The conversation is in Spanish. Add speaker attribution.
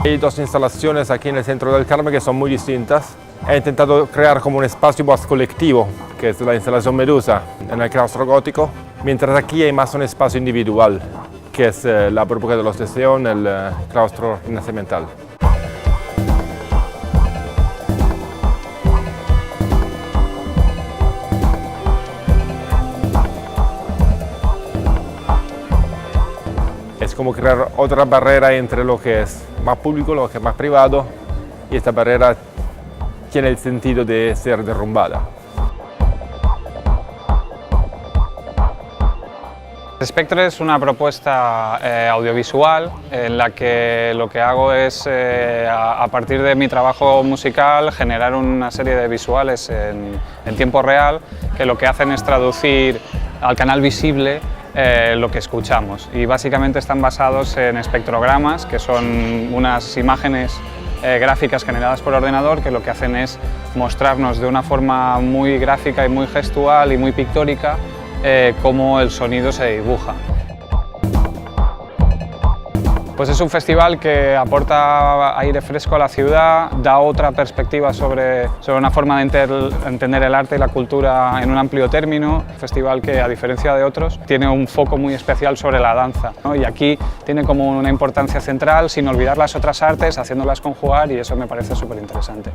Speaker 1: Hay dos instalaciones aquí en el centro del Carmen que son muy distintas. He intentado crear como un espacio más colectivo, que es la instalación Medusa en el claustro gótico, mientras aquí hay más un espacio individual, que es la burbuja de los deseos en el claustro renacimental. Es como crear otra barrera entre lo que es más público, lo que es más privado, y esta barrera tiene el sentido de ser derrumbada.
Speaker 2: Spectre es una propuesta audiovisual en la que lo que hago es, a partir de mi trabajo musical, generar una serie de visuales en tiempo real que lo que hacen es traducir al canal visible lo que escuchamos, y básicamente están basados en espectrogramas, que son unas imágenes gráficas generadas por ordenador que lo que hacen es mostrarnos de una forma muy gráfica y muy gestual y muy pictórica cómo el sonido se dibuja. Pues es un festival que aporta aire fresco a la ciudad, da otra perspectiva sobre una forma de entender el arte y la cultura en un amplio término. Un festival que, a diferencia de otros, tiene un foco muy especial sobre la danza, ¿no? Y aquí tiene como una importancia central, sin olvidar las otras artes, haciéndolas conjugar, y eso me parece súper interesante.